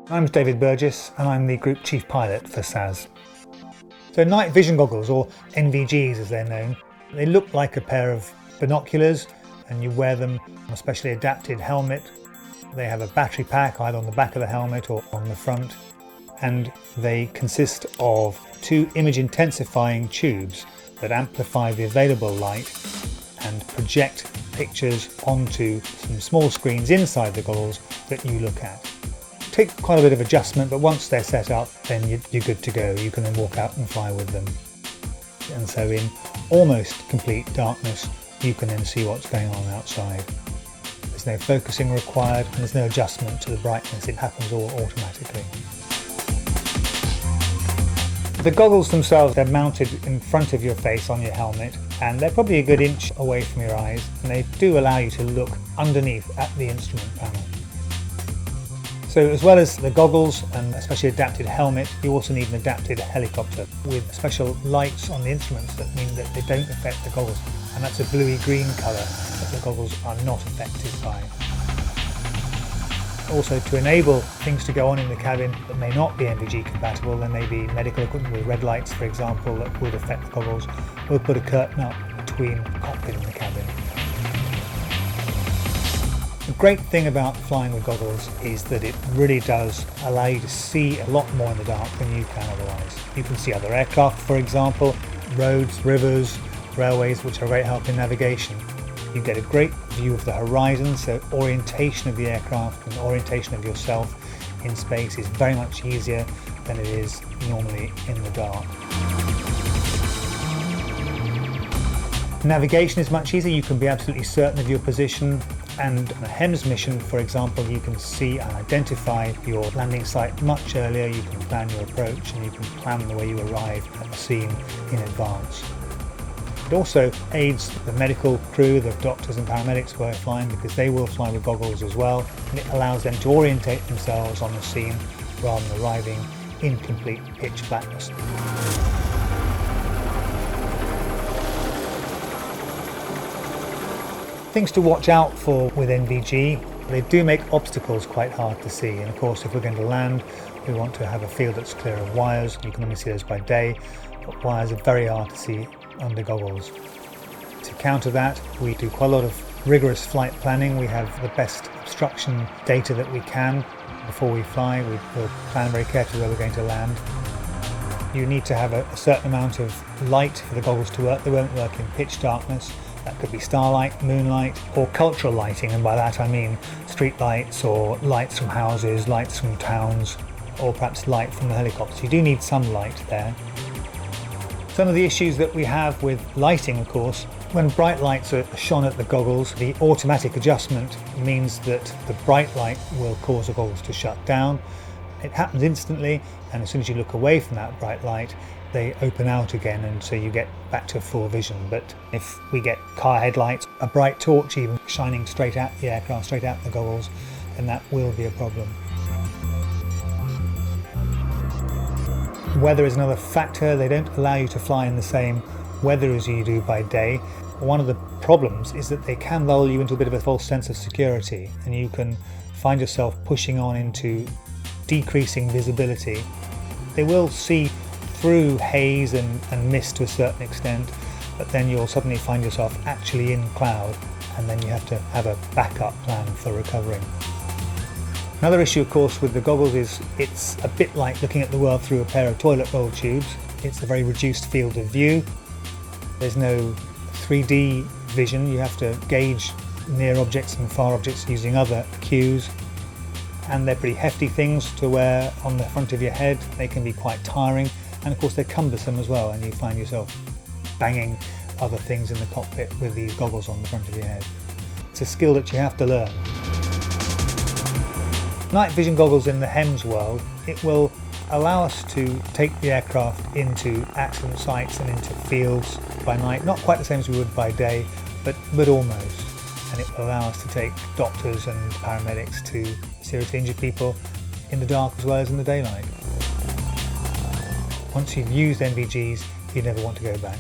I'm David Burgess and I'm the Group Chief Pilot for SAS. So night vision goggles, or NVGs as they're known, they look like a pair of binoculars and you wear them on a specially adapted helmet. They have a battery pack either on the back of the helmet or on the front, and they consist of two image intensifying tubes that amplify the available light and project pictures onto some small screens inside the goggles that you look at. Take quite a bit of adjustment, but once they're set up then you're good to go. You can then walk out and fly with them. And so in almost complete darkness you can then see what's going on outside. There's no focusing required and there's no adjustment to the brightness, it happens all automatically. The goggles themselves, they're mounted in front of your face on your helmet and they're probably a good inch away from your eyes, and they do allow you to look underneath at the instrument panel. So as well as the goggles and a specially adapted helmet, you also need an adapted helicopter with special lights on the instruments that mean that they don't affect the goggles, and that's a bluey green colour that the goggles are not affected by. Also, to enable things to go on in the cabin that may not be NVG compatible, there may be medical equipment with red lights for example that would affect the goggles. We'll put a curtain up between the cockpit and the cabin. The great thing about flying with goggles is that it really does allow you to see a lot more in the dark than you can otherwise. You can see other aircraft, for example, roads, rivers, railways, which are a great help in navigation. You get a great view of the horizon, so orientation of the aircraft and orientation of yourself in space is very much easier than it is normally in the dark. Navigation is much easier. You can be absolutely certain of your position, and on a HEMS mission, for example, you can see and identify your landing site much earlier. You can plan your approach and you can plan the way you arrive at the scene in advance. It also aids the medical crew, the doctors and paramedics who are flying, because they will fly with goggles as well, and it allows them to orientate themselves on the scene rather than arriving in complete pitch blackness. Things to watch out for with NVG: they do make obstacles quite hard to see, and of course if we're going to land we want to have a field that's clear of wires. You can only see those by day, but wires are very hard to see under goggles. To counter that, we do quite a lot of rigorous flight planning. We have the best obstruction data that we can before we fly. We'll plan very carefully where we're going to land. You need to have a certain amount of light for the goggles to work. They won't work in pitch darkness. That could be starlight, moonlight, or cultural lighting, and by that I mean street lights or lights from houses, lights from towns, or perhaps light from the helicopters. You do need some light there. Some of the issues that we have with lighting, of course, when bright lights are shone at the goggles, the automatic adjustment means that the bright light will cause the goggles to shut down. It happens instantly, and as soon as you look away from that bright light, they open out again, and so you get back to full vision. But if we get car headlights, a bright torch even shining straight at the aircraft, straight at the goggles, then that will be a problem. Weather is another factor. They don't allow you to fly in the same weather as you do by day. One of the problems is that they can lull you into a bit of a false sense of security, and you can find yourself pushing on into decreasing visibility. They will see through haze and mist to a certain extent, but then you'll suddenly find yourself actually in cloud, and then you have to have a backup plan for recovering. Another issue, of course, with the goggles is it's a bit like looking at the world through a pair of toilet roll tubes. It's a very reduced field of view. There's no 3D vision. You have to gauge near objects and far objects using other cues. And they're pretty hefty things to wear on the front of your head. They can be quite tiring, and of course they're cumbersome as well, and you find yourself banging other things in the cockpit with these goggles on the front of your head. It's a skill that you have to learn. Night vision goggles in the HEMS world, it will allow us to take the aircraft into accident sites and into fields by night, not quite the same as we would by day, but almost. And it will allow us to take doctors and paramedics to seriously injured people in the dark as well as in the daylight. Once you've used NVGs, you never want to go back.